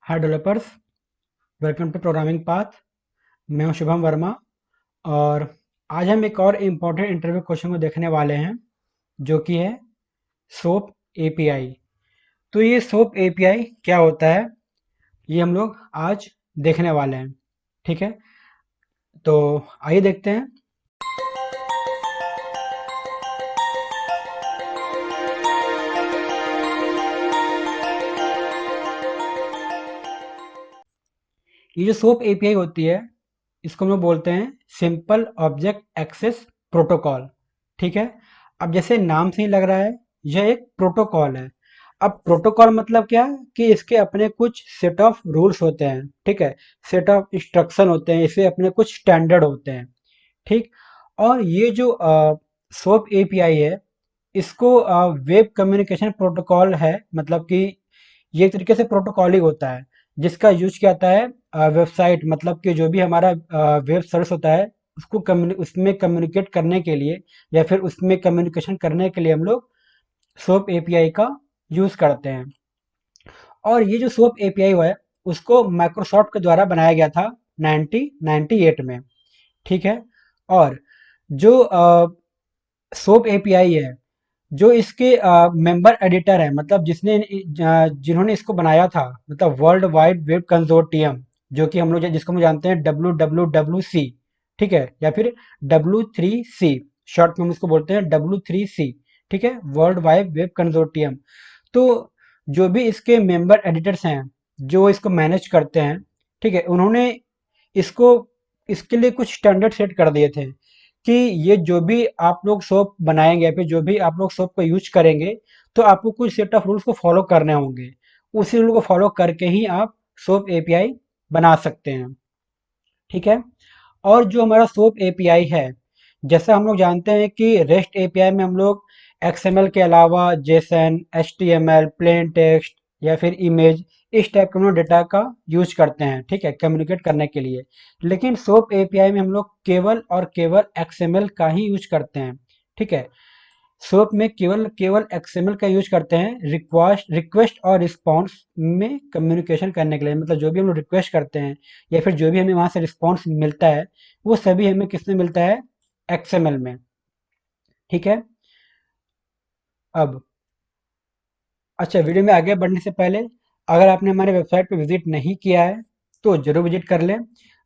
Hi developers, welcome to programming path. मैं हूं शुभम वर्मा और आज हम एक और इम्पोर्टेंट इंटरव्यू क्वेश्चन को देखने वाले हैं जो कि है सोप एपीआई। तो ये सोप एपीआई क्या होता है, ये हम लोग आज देखने वाले हैं। ठीक है, तो आइए देखते हैं। ये जो सोप एपीआई होती है, इसको हम लोग बोलते हैं सिंपल ऑब्जेक्ट एक्सेस प्रोटोकॉल। ठीक है, अब जैसे नाम से ही लग रहा है, यह एक प्रोटोकॉल है। अब प्रोटोकॉल मतलब क्या है कि इसके अपने कुछ सेट ऑफ रूल्स होते हैं। ठीक है, सेट ऑफ इंस्ट्रक्शन होते हैं, इसके अपने कुछ स्टैंडर्ड होते हैं। ठीक, और ये जो सोप एपीआई है, इसको वेब कम्युनिकेशन प्रोटोकॉल है। मतलब कि ये एक तरीके से प्रोटोकॉल ही होता है जिसका यूज किया जाता है वेबसाइट, मतलब कि जो भी हमारा वेब सर्विस होता है उसको उसमें कम्युनिकेट करने के लिए या फिर उसमें कम्युनिकेशन करने के लिए हम लोग सोप एपीआई का यूज करते हैं। और ये जो सोप एपीआई है उसको माइक्रोसॉफ्ट के द्वारा बनाया गया था 1998 में। ठीक है, और जो सोप एपीआई है, जो इसके मेंबर एडिटर है, मतलब जिन्होंने इसको बनाया था, मतलब वर्ल्ड वाइड वेब कंसोर्टियम, जो कि हम लोग जिसको हम जानते हैं WWWC। ठीक है, या फिर W3C, शॉर्ट में हम इसको बोलते हैं W3C। ठीक है, वर्ल्ड वाइड वेब कंसोर्टियम। तो जो भी इसके मेंबर एडिटर्स हैं जो इसको मैनेज करते हैं, ठीक है, उन्होंने इसको इसके लिए कुछ स्टैंडर्ड सेट कर दिए थे कि ये जो भी आप लोग सोप बनाएंगे या फिर जो भी आप लोग सोप को यूज करेंगे, तो आपको कुछ सेट ऑफ रूल्स को फॉलो करने होंगे। उसी रूल को फॉलो करके ही आप सोप एपीआई बना सकते हैं। ठीक है, और जो हमारा सोप एपीआई है, जैसा हम लोग जानते हैं कि रेस्ट एपीआई में हम लोग एक्सएमएल के अलावा जेसन, एचटीएमएल, प्लेन टेक्स्ट या फिर इमेज, इस टाइप के हम लोग डेटा का यूज करते हैं। ठीक है, कम्युनिकेट करने के लिए। लेकिन सोप एपीआई में हम लोग केवल और केवल एक्सएमएल का ही यूज करते हैं। ठीक है, सोप में केवल केवल एक्सएमएल का यूज करते हैं रिक्वेस्ट रिक्वेस्ट और रिस्पॉन्स में कम्युनिकेशन करने के लिए। मतलब जो भी हम लोग रिक्वेस्ट करते हैं या फिर जो भी हमें वहां से रिस्पॉन्स मिलता है, वो सभी हमें किसमें मिलता है? एक्सएमएल में। ठीक है, अब अच्छा, वीडियो में आगे बढ़ने से पहले अगर आपने हमारे वेबसाइट पे विजिट नहीं किया है तो जरूर विजिट कर लें।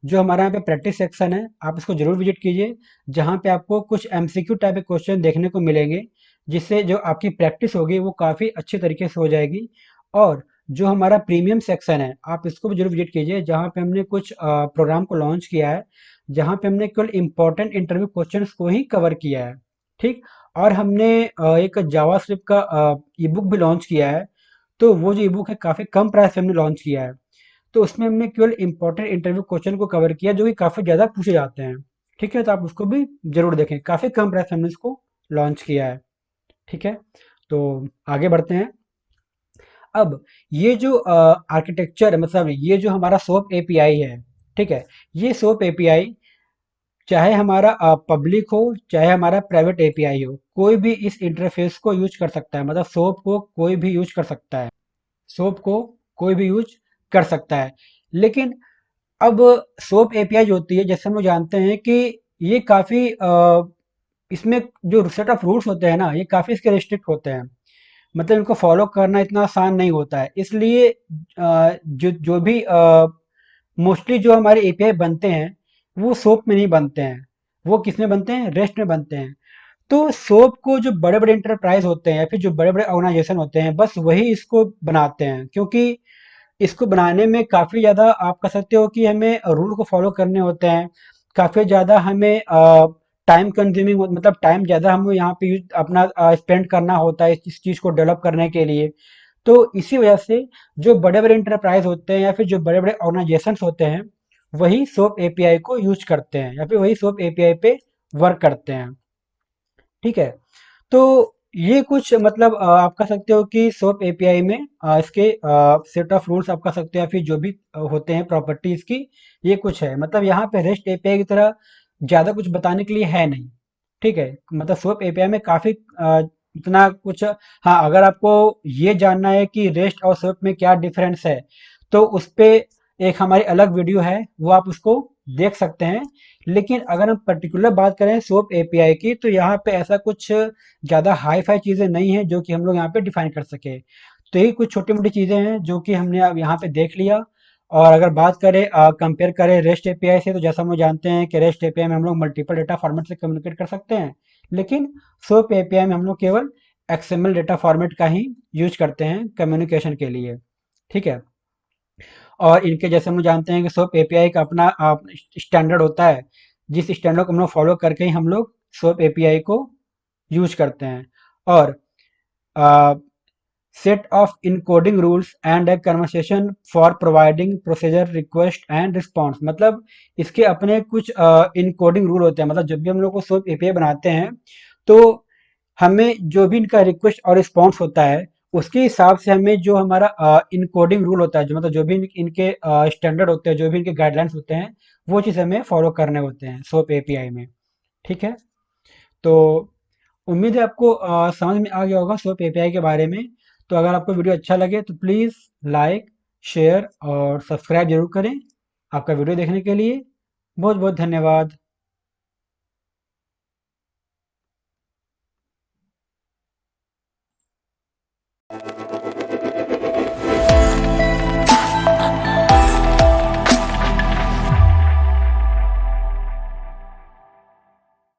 जो हमारा यहाँ पे प्रैक्टिस सेक्शन है, आप इसको जरूर विजिट कीजिए, जहाँ पे आपको कुछ एमसीक्यू टाइप के क्वेश्चन देखने को मिलेंगे, जिससे जो आपकी प्रैक्टिस होगी वो काफ़ी अच्छे तरीके से हो जाएगी। और जो हमारा प्रीमियम सेक्शन है, आप इसको भी जरूर विजिट कीजिए, जहाँ पे हमने कुछ प्रोग्राम को लॉन्च किया है, जहाँ पे हमने केवल इंपॉर्टेंट इंटरव्यू क्वेश्चंस को ही कवर किया है। ठीक, और हमने एक जावास्क्रिप्ट का ईबुक भी लॉन्च किया है। तो वो जो ईबुक है काफ़ी कम प्राइस पे हमने लॉन्च किया है। तो उसमें हमने केवल इंपॉर्टेंट इंटरव्यू क्वेश्चन को कवर किया जो कि काफ़ी ज़्यादा पूछे जाते हैं। ठीक है, तो आप उसको भी जरूर देखें, काफ़ी कम प्राइस पे हमने इसको लॉन्च किया है। ठीक है, तो आगे बढ़ते हैं। अब ये जो आर्किटेक्चर है, मतलब ये जो हमारा सोप एपीआई है, ठीक है, ये सोप एपीआई चाहे हमारा पब्लिक हो चाहे हमारा प्राइवेट एपीआई हो, कोई भी इस इंटरफेस को यूज कर सकता है। मतलब सोप को कोई भी यूज कर सकता है, सोप को कोई भी यूज कर सकता है। लेकिन अब सोप एपीआई जो होती है, जैसे हम लोग जानते हैं कि ये काफ़ी इसमें जो सेट ऑफ रूल्स होते हैं ना, ये काफ़ी इसके रिस्ट्रिक्ट होते हैं। मतलब इनको फॉलो करना इतना आसान नहीं होता है। इसलिए जो जो भी मोस्टली जो हमारे एपीआई बनते हैं वो सोप में नहीं बनते हैं, वो किस में बनते हैं? रेस्ट में बनते हैं। तो सोप को जो बड़े बड़े इंटरप्राइज होते हैं या फिर जो बड़े बड़े ऑर्गेनाइजेशन होते हैं, बस वही इसको बनाते हैं, क्योंकि इसको बनाने में काफ़ी ज़्यादा आप कह सकते हो कि हमें रूल को फॉलो करने होते हैं। काफ़ी ज़्यादा हमें टाइम कंज्यूमिंग, मतलब टाइम ज़्यादा हमें यहाँ पे अपना स्पेंड करना होता है इस चीज़ को डेवलप करने के लिए। तो इसी वजह से जो बड़े बड़े इंटरप्राइज होते हैं या फिर जो बड़े बड़े ऑर्गेनाइजेशंस होते हैं, वही सोप एपीआई को यूज करते हैं या फिर वही सोप एपीआई पे वर्क करते हैं। ठीक है, तो ये कुछ मतलब आप कह सकते हो कि सोप एपीआई में इसके सेट ऑफ रूल्स आप कह सकते हो या फिर जो भी होते हैं प्रॉपर्टीज की, ये कुछ है। मतलब यहाँ पे रेस्ट एपीआई की तरह ज़्यादा कुछ बताने के लिए है नहीं। ठीक है, मतलब सोप एपीआई में काफ़ी इतना कुछ। हाँ, अगर आपको ये जानना है कि रेस्ट और सोप में क्या डिफरेंस है, तो उस पे एक हमारी अलग वीडियो है, वो आप उसको देख सकते हैं। लेकिन अगर हम पर्टिकुलर बात करें सोप एपीआई की, तो यहाँ पे ऐसा कुछ ज़्यादा हाई फाई चीज़ें नहीं है जो कि हम लोग यहाँ पे डिफाइन कर सके। तो यही कुछ छोटी मोटी चीज़ें हैं जो कि हमने अब यहाँ पे देख लिया। और अगर बात करें कंपेयर करें रेस्ट एपीआई से, तो जैसा हम लोग जानते हैं कि रेस्ट एपीआई में हम लोग मल्टीपल डेटा फॉर्मेट से कम्युनिकेट कर सकते हैं, लेकिन सोप एपीआई में हम लोग केवल एक्सएमएल डेटा फॉर्मेट का ही यूज करते हैं कम्युनिकेशन के लिए। ठीक है। और इनके जैसे हम लोग जानते हैं कि सोप एपीआई का अपना स्टैंडर्ड होता है, जिस स्टैंडर्ड को हम लोग फॉलो करके ही हम लोग सोप एपीआई को यूज करते हैं। और set of encoding rules and A conversation for providing procedure request and response, मतलब इसके अपने कुछ इनकोडिंग रूल होते हैं। मतलब जब भी हम लोग को सोप एपीआई बनाते हैं, तो हमें जो भी इनका रिक्वेस्ट और रिस्पॉन्स होता है, उसके हिसाब से हमें जो हमारा इनकोडिंग रूल होता है, जो मतलब जो भी इनके स्टैंडर्ड होते हैं, जो भी इनके गाइडलाइंस होते हैं, वो चीज़ हमें फॉलो करने होते हैं सोप एपीआई में। ठीक है। तो उम्मीद है आपको समझ में आ गया होगा सोप एपीआई के बारे में। तो अगर आपको वीडियो अच्छा लगे तो प्लीज़ लाइक, शेयर और सब्सक्राइब जरूर करें। आपका वीडियो देखने के लिए बहुत बहुत धन्यवाद।